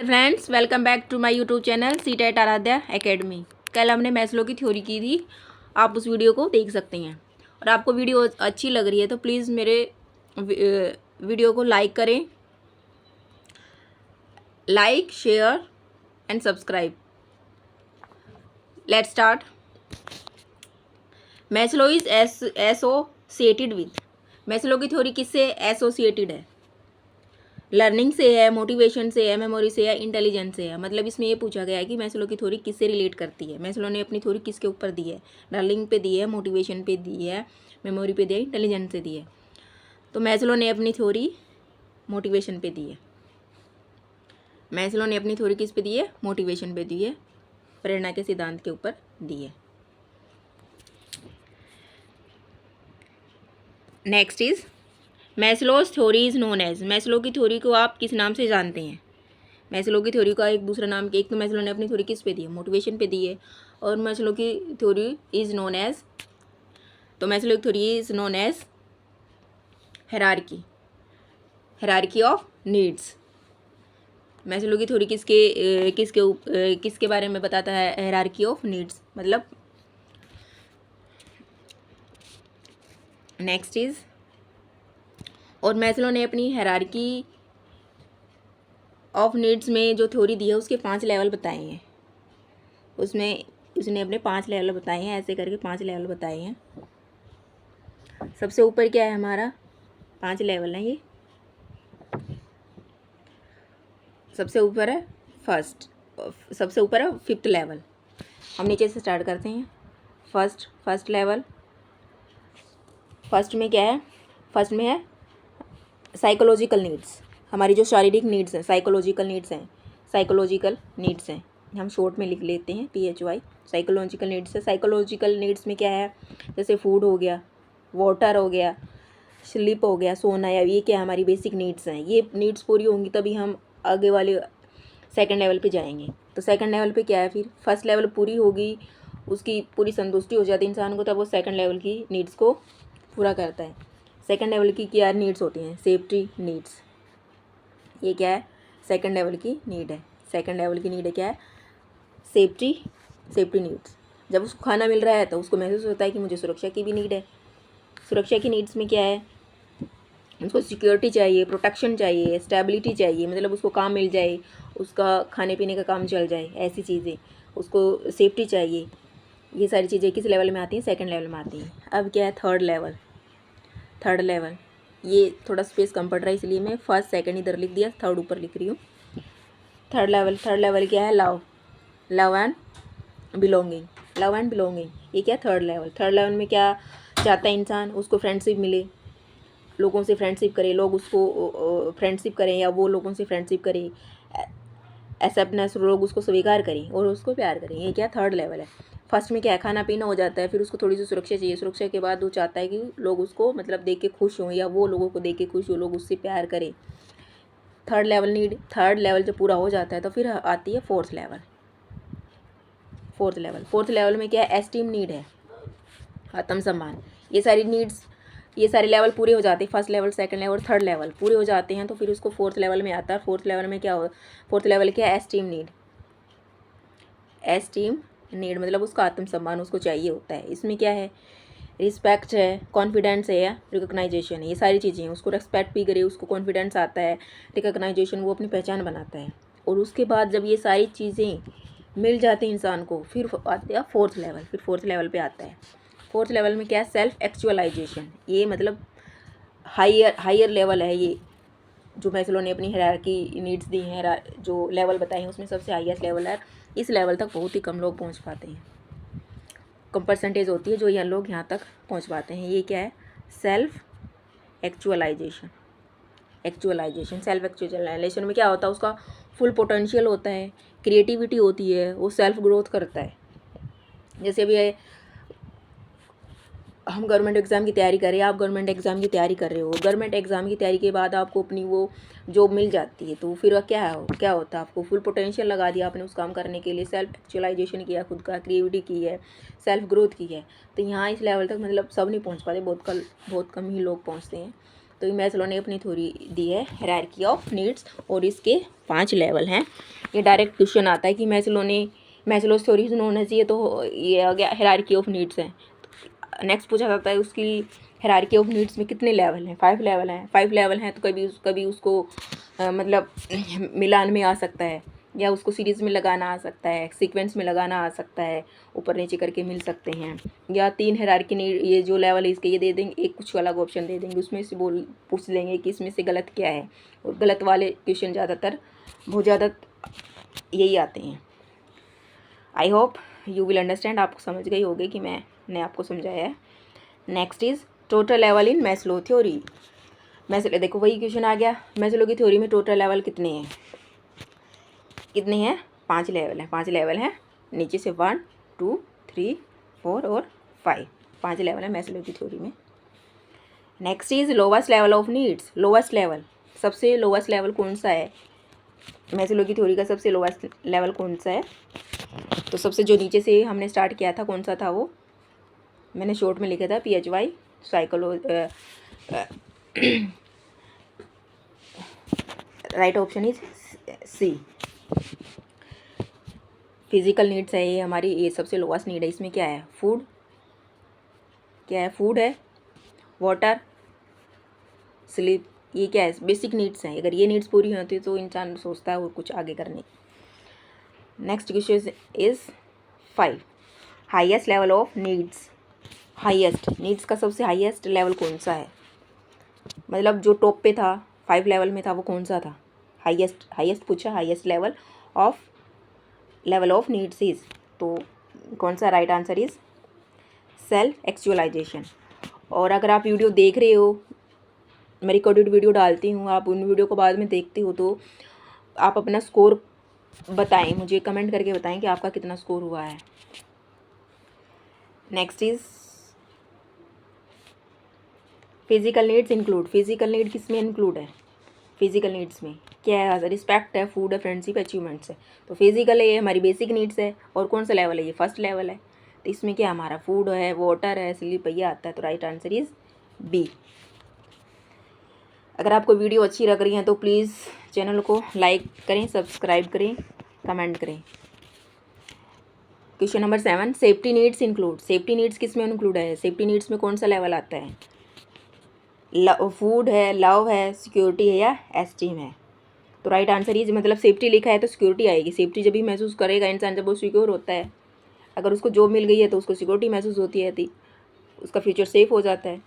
Friends, welcome back to my YouTube channel CTET Aaradhya academy. कल हमने Maslow की theory की थी, आप उस वीडियो को देख सकते हैं। और आपको वीडियो अच्छी लग रही है तो प्लीज़ मेरे वीडियो को लाइक करें, like share and subscribe. Let's start. Maslow is associated with, Maslow की थ्योरी किससे एसोसिएटेड है? लर्निंग से है, मोटिवेशन से है, मेमोरी से है, इंटेलिजेंस से है। मतलब इसमें ये पूछा गया है कि मैस्लो की थ्योरी किससे रिलेट करती है। मैस्लो ने अपनी थ्योरी किसके ऊपर दी है? लर्निंग पे दी है, मोटिवेशन पे दी है, मेमोरी पे दी है, इंटेलिजेंस से दी है। तो मैस्लो ने अपनी थ्योरी मोटिवेशन पे दी है। मैस्लो ने अपनी थ्योरी किस पे दी है? मोटिवेशन पे दी है, प्रेरणा के सिद्धांत के ऊपर दी है। Next is Maslow's theory is known as, Maslow की थ्योरी को आप किस नाम से जानते हैं? मैस्लो की थ्योरी का एक दूसरा नाम, एक तो मैस्लो ने अपनी थ्योरी किस पे दी है? मोटिवेशन पे दी है। और मैस्लो की थ्योरी इज नोन एज, तो मैस्लो की theory is known as hierarchy of needs. Maslow की थ्योरी किसके बारे में बताता है? Hierarchy of needs. मतलब नेक्स्ट इज, और मैस्लो ने अपनी हायरार्की ऑफ नीड्स में जो थ्योरी दी है उसके 5 लेवल बताए हैं। उसमें उसने अपने 5 लेवल बताए हैं, ऐसे करके 5 लेवल बताए हैं। सबसे ऊपर क्या है हमारा? 5 लेवल है ये। सबसे ऊपर है सबसे ऊपर है 5th लेवल। हम नीचे से स्टार्ट करते हैं। फर्स्ट लेवल, फर्स्ट में क्या है? फर्स्ट में है साइकोलॉजिकल नीड्स। हमारी जो शारीरिक नीड्स हैं, साइकोलॉजिकल नीड्स हैं। हम शॉर्ट में लिख लेते हैं PHY। साइकोलॉजिकल नीड्स है। साइकोलॉजिकल नीड्स में क्या है? जैसे फूड हो गया, वाटर हो गया, स्लीप हो गया, सोना, या ये क्या हमारी बेसिक नीड्स हैं। ये नीड्स पूरी होंगी तभी हम आगे वाले सेकंड लेवल पे जाएंगे। तो सेकंड लेवल पे क्या है? फिर फर्स्ट लेवल पूरी होगी, उसकी पूरी संतुष्टि हो जाती है इंसान को, तब वो सेकंड लेवल की नीड्स को पूरा करता है। सेकंड लेवल की क्या नीड्स होती हैं? Safety needs. ये क्या है? सेकंड लेवल की नीड है। सेकंड लेवल की नीड है क्या है? Safety needs. जब उसको खाना मिल रहा है तो उसको महसूस होता है कि मुझे सुरक्षा की भी नीड है। सुरक्षा की नीड्स में क्या है? उसको सिक्योरिटी चाहिए, प्रोटेक्शन चाहिए, स्टेबिलिटी चाहिए, मतलब उसको काम मिल जाए, उसका खाने पीने का काम चल जाए, ऐसी चीज़ें। उसको सेफ्टी चाहिए। ये सारी चीज़ें किस लेवल में आती हैं? सेकंड लेवल में आती हैं। अब क्या है? Third level. ये थोड़ा स्पेस कम पड़ रहा है इसलिए मैं फर्स्ट सेकंड इधर लिख दिया, थर्ड ऊपर लिख रही हूँ। थर्ड लेवल क्या है? Love and belonging. ये क्या? थर्ड लेवल में क्या चाहता है इंसान? उसको फ्रेंडशिप मिले, लोगों से फ्रेंडशिप करे, लोग उसको फ्रेंडशिप करें या वो लोगों से फ्रेंडशिप करे, एक्सेप्टनेस, लोग उसको स्वीकार करें और उसको प्यार करें। ये क्या? थर्ड लेवल है। फर्स्ट में क्या है? खाना पीना हो जाता है, फिर उसको थोड़ी सी सुरक्षा चाहिए। सुरक्षा के बाद वो चाहता है कि लोग उसको मतलब देख के खुश हों, या वो लोगों को देख के खुश हो, लोग उससे प्यार करें। थर्ड लेवल जब पूरा हो जाता है तो फिर आती है फोर्थ लेवल में क्या है? एस्टीम नीड है, आत्मसम्मान। ये सारे लेवल पूरे हो जाते हैं। First level, second level, third level पूरे हो जाते हैं तो फिर उसको फोर्थ लेवल में आता है। फोर्थ लेवल में क्या है? एस्टीम नीड मतलब उसका आत्मसम्मान उसको चाहिए होता है। इसमें क्या है? रिस्पेक्ट है, कॉन्फिडेंस है, या रिकॉग्नाइजेशन है। ये सारी चीज़ें हैं। उसको रेस्पेक्ट भी करे, उसको कॉन्फिडेंस आता है, रिकॉग्नाइजेशन, वो अपनी पहचान बनाता है। और उसके बाद जब ये सारी चीज़ें मिल जाती हैं इंसान को, फिर आते हैं फोर्थ लेवल पे आता है। फोर्थ लेवल में क्या है? Self actualization. ये मतलब हायर लेवल है। ये जो मैस्लो ने अपनी हायरार्की नीड्स दी हैं, जो लेवल बताए हैं, उसमें सबसे हाईएस्ट लेवल है। इस लेवल तक बहुत ही कम लोग पहुंच पाते हैं। कम परसेंटेज होती है जो यह लोग यहाँ तक पहुँच पाते हैं। ये क्या है? सेल्फ एक्चुअलाइजेशन में क्या होता है? उसका फुल पोटेंशियल होता है, क्रिएटिविटी होती है, वो सेल्फ ग्रोथ करता है। जैसे अभी हम गवर्नमेंट एग्ज़ाम की तैयारी कर रहे हैं, आप गवर्नमेंट एग्ज़ाम की तैयारी कर रहे हो। गवर्नमेंट एग्ज़ाम की तैयारी के बाद आपको अपनी वो जॉब मिल जाती है, तो फिर क्या होता है? आपको फुल पोटेंशियल लगा दिया आपने उस काम करने के लिए, सेल्फ एक्चुअलाइजेशन किया, खुद का क्रिएटिविटी की है, सेल्फ ग्रोथ की है। तो यहाँ इस लेवल तक मतलब सब नहीं पहुँच पाते, बहुत कम ही लोग पहुँचते हैं। तो मैस्लो ने अपनी थ्योरी दी है हायरार्की ऑफ नीड्स, और इसके 5 लेवल हैं। ये डायरेक्ट क्वेश्चन आता है कि मैस्लोस थ्योरी होना चाहिए, तो ये आ गया हायरार्की ऑफ नीड्स है। नेक्स्ट पूछा जाता है उसकी हायरार्की ऑफ नीड्स में कितने लेवल हैं, 5 लेवल हैं। 5 लेवल हैं तो कभी उसको मतलब मिलान में आ सकता है, या उसको सीरीज़ में लगाना आ सकता है, सीक्वेंस में लगाना आ सकता है, ऊपर नीचे करके मिल सकते हैं। या 3 हायरार्की नीड, ये जो लेवल है इसके ये दे देंगे, एक कुछ अलग ऑप्शन दे देंगे, उसमें से पूछ लेंगे कि इसमें से गलत क्या है। और गलत वाले क्वेश्चन ज़्यादातर बहुत ज़्यादा यही आते हैं। I hope you will understand, आपको समझ गई होगी कि मैंने आपको समझाया है। Next is total level in Maslow theory. देखो वही क्वेश्चन आ गया, मैस्लो की थ्योरी में टोटल लेवल कितने हैं? 5 लेवल हैं। 5 लेवल हैं, नीचे से 1 2 3 4 और 5, 5 लेवल है मैस्लो की थ्योरी में। Next is lowest level of needs. Lowest level, सबसे लोवेस्ट लेवल कौन सा है मैस्लो की थ्योरी का? सबसे लोवेस्ट लेवल कौन सा है? तो सबसे जो नीचे से हमने स्टार्ट किया था, कौन सा था वो? मैंने शॉर्ट में लिखा था PHY right option is C. Physical needs है ये हमारी, ये सबसे लोवेस्ट नीड है। इसमें क्या है? फूड, क्या है? फूड है, वाटर, स्लीप, ये क्या है? बेसिक नीड्स हैं। अगर ये नीड्स पूरी होती है तो इंसान सोचता है वो कुछ आगे करने। Next question is 5 highest level of needs. Highest needs का सबसे हाईएस्ट लेवल कौन सा है? मतलब जो टॉप पे था, 5 लेवल में था, वो कौन सा था? हाईएस्ट पूछा, highest level of needs is, तो कौन सा? Right answer is self actualization. और अगर आप वीडियो देख रहे हो, मैं रिकॉर्डेड वीडियो डालती हूँ, आप उन वीडियो को बाद में देखते हो, तो आप अपना स्कोर बताएं, मुझे कमेंट करके बताएं कि आपका कितना स्कोर हुआ है। Next is physical needs include. Physical need किस में इंक्लूड है? फिजिकल नीड्स में क्या है? रिस्पेक्ट है, फूड है, फ्रेंडशिप, अचीवमेंट्स है। तो फिजिकल है, ये हमारी बेसिक नीड्स है। और कौन सा लेवल है? ये फर्स्ट लेवल है। तो इसमें क्या हमारा? फूड है, वाटर है, स्लीप, ये आता है। तो राइट आंसर इज बी। अगर आपको वीडियो अच्छी लग रही है तो प्लीज़ चैनल को लाइक करें, सब्सक्राइब करें, कमेंट करें। Question number 7 safety needs include. Safety needs किस में इंक्लूड है? सेफ्टी नीड्स में कौन सा लेवल आता है? फूड है, लव है, सिक्योरिटी है, या एस्टीम है? तो राइट आंसर इज, मतलब सेफ्टी लिखा है तो सिक्योरिटी आएगी। सेफ्टी जब भी महसूस करेगा इंसान जब वो सिक्योर होता है। अगर उसको जॉब मिल गई है तो उसको सिक्योरिटी महसूस होती है, तो उसका फ्यूचर सेफ हो जाता है।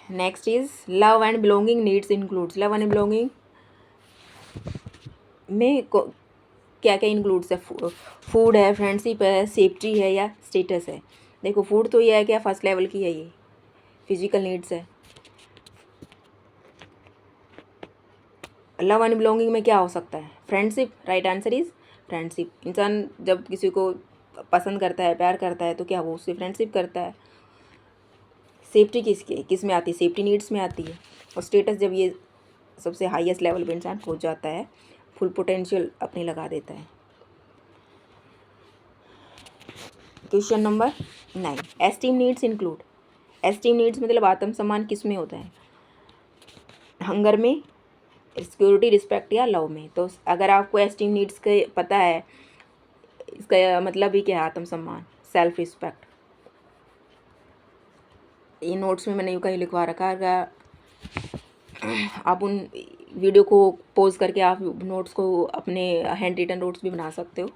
Next is love and belonging needs includes. Love and belonging में क्या क्या इंक्लूड्स है? फूड है, फ्रेंडशिप है, सेफ्टी है, या स्टेटस है? देखो फूड तो ये है क्या, फर्स्ट लेवल की है, ये फिजिकल नीड्स है। लव एंड बिलोंगिंग में क्या हो सकता है? Friendship. Right answer is friendship. इंसान जब किसी को पसंद करता है, प्यार करता है, तो क्या वो उससे फ्रेंडशिप करता है। सेफ्टी किस में आती है? सेफ्टी नीड्स में आती है। और स्टेटस जब ये सबसे हाईएस्ट लेवल पे इंसान पहुंच जाता है, फुल पोटेंशियल अपने लगा देता है। Question number 9 esteem needs include. Esteem needs मतलब आत्मसम्मान किस में होता है? हंगर में, सिक्योरिटी, रिस्पेक्ट, या लव में? तो अगर आपको एस्टीम नीड्स के पता है, इसका मतलब ही क्या है? आत्मसम्मान, सेल्फ रिस्पेक्ट। ये नोट्स में मैंने यूँ कहीं लिखवा रखा है, आप उन वीडियो को पॉज करके आप नोट्स को अपने हैंड रिटन नोट्स भी बना सकते हो।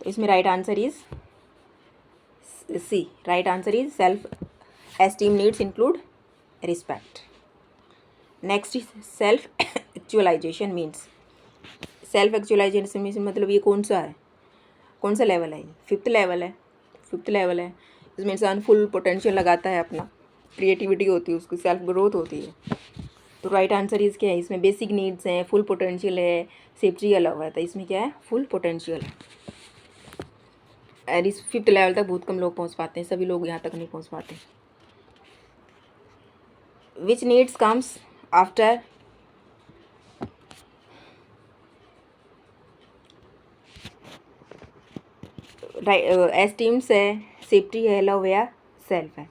तो इसमें right answer is C. Right answer is self esteem needs include respect. Next is self actualization means. Self actualization means मतलब ये कौन सा है? कौन सा लेवल है? 5th लेवल है। 5th लेवल है। इसमें इंसान फुल पोटेंशियल लगाता है अपना, क्रिएटिविटी होती है उसकी, सेल्फ ग्रोथ होती है। तो राइट आंसर इज क्या है? इसमें बेसिक नीड्स हैं, फुल पोटेंशियल है, सेफ्टी या लव है। तो इसमें क्या है? फुल पोटेंशियल है। और इस 5th लेवल तक बहुत कम लोग पहुंच पाते हैं, सभी लोग यहाँ तक नहीं पहुंच पाते। Which needs comes after esteems है, सेफ्टी है, लव या सेल्फ है?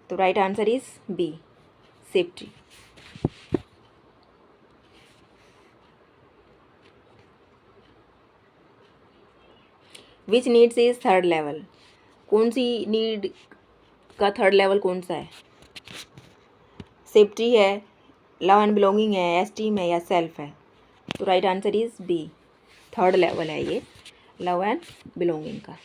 तो right answer is B, safety. Which needs is third level, कौन सी नीड का थर्ड लेवल कौन सा है? सेफ्टी है, लव एंड बिलोंगिंग है, एस्टीम है या सेल्फ है? तो right answer is B, third level है ये लव एंड बिलोंगिंग का।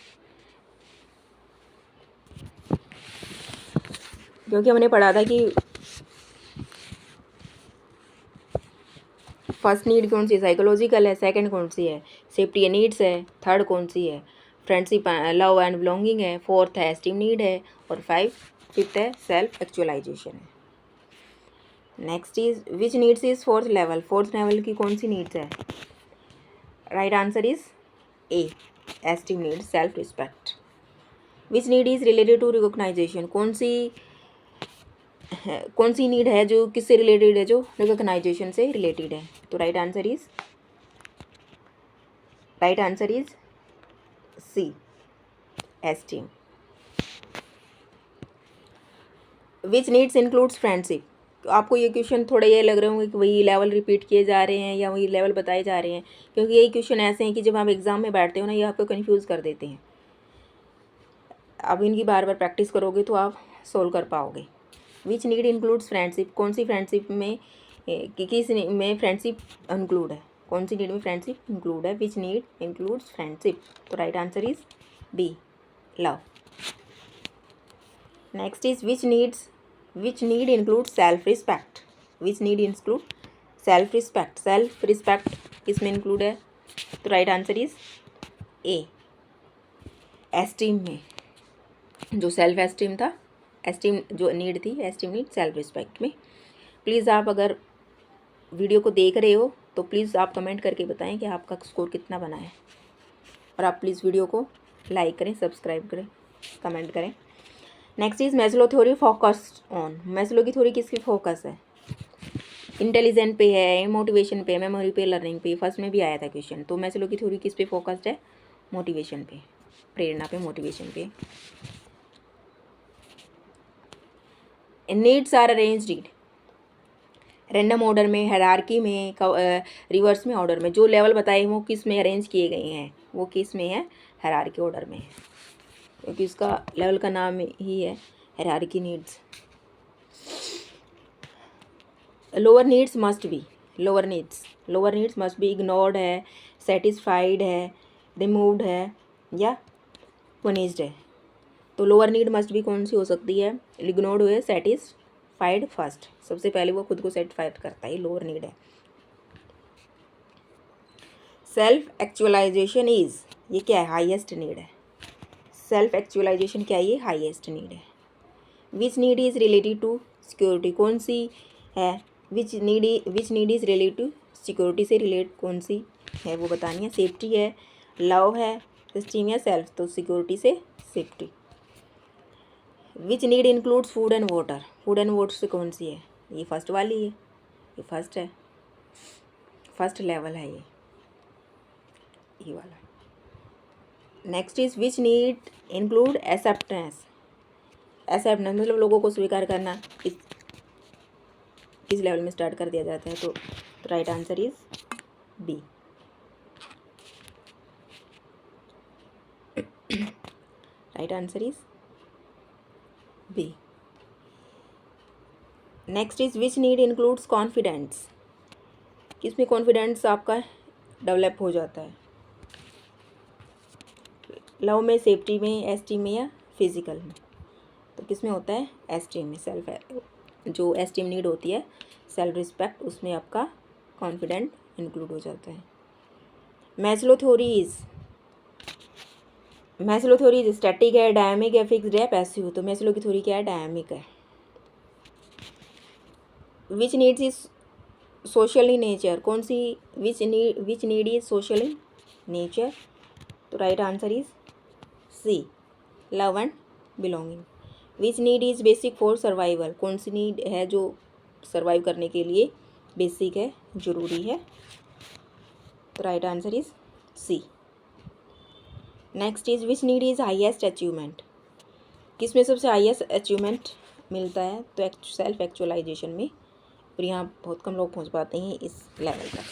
क्योंकि हमने पढ़ा था कि फर्स्ट नीड कौन सी है? साइकोलॉजिकल है, सेकंड कौन सी है? सेफ्टी नीड्स है, थर्ड कौन सी है? फ्रेंडशिप, लव एंड बिलोंगिंग है, फोर्थ है एस्टीम नीड है, और फिफ्थ है सेल्फ एक्चुअलाइजेशन है। Next is which needs is fourth level, fourth level की कौन सी नीड्स है? Right answer is A, esteem need, self respect. Which need is related to recognization, कौन सी नीड है जो किससे रिलेटेड है? जो रिकॉग्नाइजेशन से रिलेटेड है। तो right answer is C, esteem. Which needs includes friendship, आपको ये क्वेश्चन थोड़े ये लग रहे होंगे कि वही लेवल रिपीट किए जा रहे हैं या वही लेवल बताए जा रहे हैं, क्योंकि यही क्वेश्चन ऐसे हैं कि जब आप एग्जाम में बैठते हो ना, ये आपको कंफ्यूज कर देते हैं। अब इनकी बार बार प्रैक्टिस करोगे तो आप सोल्व कर पाओगे। विच नीड इंक्लूड्स फ्रेंडशिप, कौन सी फ्रेंडशिप में किस में फ्रेंडशिप इंक्लूड है? कौन सी नीड में फ्रेंडशिप इंक्लूड है? Which need includes friendship? तो right answer is B, love. Next is which need include self respect, which need include self respect, self respect किस में इंक्लूड है? तो right answer is A, esteem में। जो self esteem था, esteem जो need थी, एस्टीम नीड सेल्फ रिस्पेक्ट में। प्लीज़ आप अगर वीडियो को देख रहे हो तो प्लीज़ आप कमेंट करके बताएं कि आपका स्कोर कितना बना है, और आप प्लीज़ वीडियो को लाइक करें, सब्सक्राइब करें, कमेंट करें। Next is Maslow theory focused on, Maslow की थ्योरी किसकी फोकस है? इंटेलिजेंट पे है, मोटिवेशन पे, मेमोरी पे, लर्निंग पे, फर्स्ट में भी आया था क्वेश्चन। तो मैस्लो की थ्योरी किस पे फोकस्ड है? मोटिवेशन पे, प्रेरणा पे, मोटिवेशन पे। Needs are arranged random order में, हायरार्की में, रिवर्स में, ऑर्डर में। जो लेवल बताए वो किस में अरेंज किए गए हैं? वो किस में है? हायरार्की ऑर्डर में, क्योंकि इसका लेवल का नाम ही है hierarchy needs. Lower needs must be ignored है, सेटिस्फाइड है, रिमूव्ड है या पनिश्ड है। तो लोअर नीड मस्ट भी कौन सी हो सकती है? इग्नोर्ड हुए, सेटिस्फाइड फर्स्ट, सबसे पहले वो खुद को सेटिस्फाइड करता है, लोअर नीड है। सेल्फ एक्चुअलाइजेशन इज, ये क्या है? हाईएस्ट नीड है। सेल्फ एक्चुअलाइजेशन क्या है? ये हाईएस्ट नीड है। Which need is related to security, कौन सी है? Which need is related to security से रिलेट कौन सी है वो बतानी है। सेफ्टी है, लव है, एस्टीम या सेल्फ? तो सिक्योरिटी से safety. Which need includes food and water, food and water से कौन सी है? ये फर्स्ट वाली है, ये फर्स्ट है, फर्स्ट लेवल है ये वाला। Next is which need include acceptance, acceptance मतलब लोगों को स्वीकार करना, किस लेवल में स्टार्ट कर दिया जाता है? तो right answer is B, right answer is B. Next is which need includes confidence, किसमें कॉन्फिडेंस आपका डेवलप हो जाता है? लव में, सेफ्टी में, एस्टीम में या फिजिकल में? तो किस में होता है? एस्टीम में। सेल्फ जो एस्टीम नीड होती है, सेल्फ रिस्पेक्ट, उसमें आपका कॉन्फिडेंट इंक्लूड हो जाता है। मैस्लो थ्योरी इज स्टैटिक है, डायनामिक है, फिक्स्ड है, पैसिव। तो मैस्लो की थ्योरी क्या है? डायनामिक है। Which needs is social in nature, कौन सी? Which need is social in nature? तो right answer is C, love and belonging. Which need is basic for survival, कौन सी नीड है जो सर्वाइव करने के लिए बेसिक है, ज़रूरी है? तो right answer is C. Next is which need is highest achievement, किस में सबसे हाईएस्ट अचीवमेंट मिलता है? तो सेल्फ एक्चुअलाइजेशन में, और यहाँ बहुत कम लोग पहुँच पाते हैं इस लेवल तक।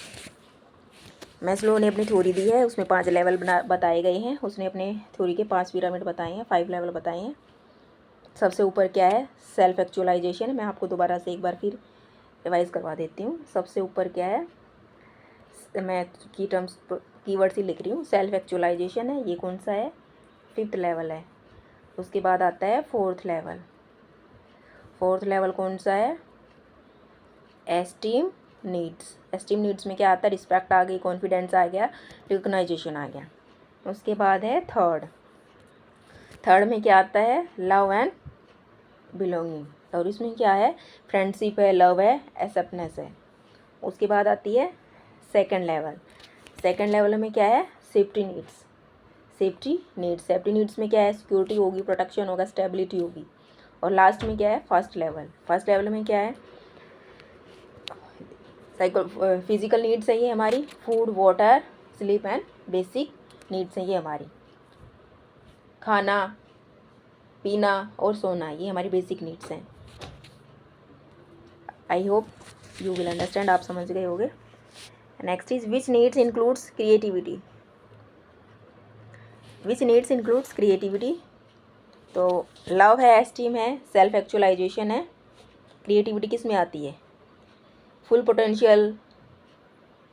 मैस्लो ने अपनी थ्योरी दी है, उसमें 5 लेवल बताए गए हैं। उसने अपने थ्योरी के 5 पिरामिड बताए हैं, 5 लेवल बताए हैं। सबसे ऊपर क्या है? Self actualization. मैं आपको दोबारा से एक बार फिर रिवाइज करवा देती हूँ। सबसे ऊपर क्या है? मैं कीवर्ड ही लिख रही हूँ। सेल्फ एक्चुअलाइजेशन है, ये कौन सा है? 5th लेवल है। उसके बाद आता है 4th लेवल। 4th लेवल कौन सा है? Esteem needs. एस्टीम नीड्स में क्या आता है? रिस्पेक्ट आ गई, कॉन्फिडेंस आ गया, रिकग्नाइजेशन आ गया। उसके बाद है थर्ड में क्या आता है? Love and belonging. और इसमें क्या है? फ्रेंडशिप है, लव है, एक्सेप्टनेस है। उसके बाद आती है सेकंड लेवल में क्या है? सेफ्टी नीड्स में क्या है? सिक्योरिटी होगी, प्रोटेक्शन होगा, स्टेबिलिटी होगी। और लास्ट में क्या है? फर्स्ट लेवल में क्या है? फिजिकल नीड्स है ये हमारी, food, water, sleep and basic needs हैं ये हमारी। खाना, पीना और सोना, ये हमारी बेसिक नीड्स हैं। I hope you will understand, आप समझ गए होंगे। Next is which needs includes creativity. तो लव है, एस्टीम है, सेल्फ एक्चुअलाइजेशन है। क्रिएटिविटी किस में आती है? Full potential.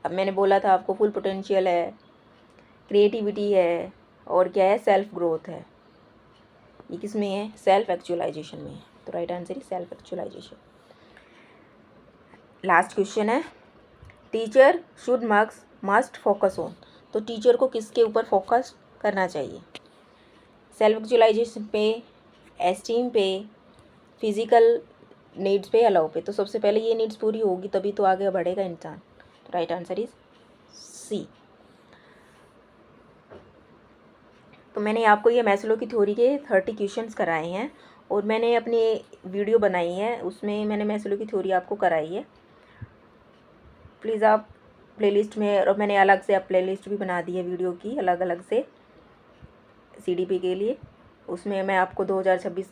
अब मैंने बोला था आपको, फुल पोटेंशियल है, क्रिएटिविटी है, और क्या है? सेल्फ ग्रोथ है। ये किस में है? सेल्फ एक्चुअलाइजेशन में है। तो right answer is self actualization. Last question है, teacher should must focus on. तो टीचर को किसके ऊपर फोकस करना चाहिए? सेल्फ एक्चुअलाइजेशन पे, एस्टीम पे, फिजिकल नीड्स पे या लव पे? तो सबसे पहले ये नीड्स पूरी होगी तभी तो आगे बढ़ेगा इंसान। तो राइट आंसर इज सी। तो मैंने आपको ये मैस्लो की थ्योरी के 30 क्वेश्चंस कराए हैं और मैंने अपनी वीडियो बनाई है, उसमें मैंने मैस्लो की थ्योरी आपको कराई है। प्लीज़ आप प्लेलिस्ट में, और मैंने अलग से आप प्लेलिस्ट भी बना दी है वीडियो की अलग अलग से CDP के लिए। उसमें मैं आपको 2026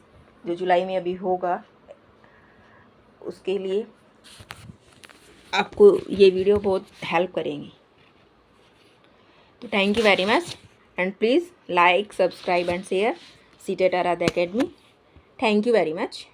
जो जुलाई में अभी होगा उसके लिए आपको ये वीडियो बहुत हेल्प करेंगी। तो thank you very much and please like, subscribe and share CTET Aradhya Academy. Thank you very much.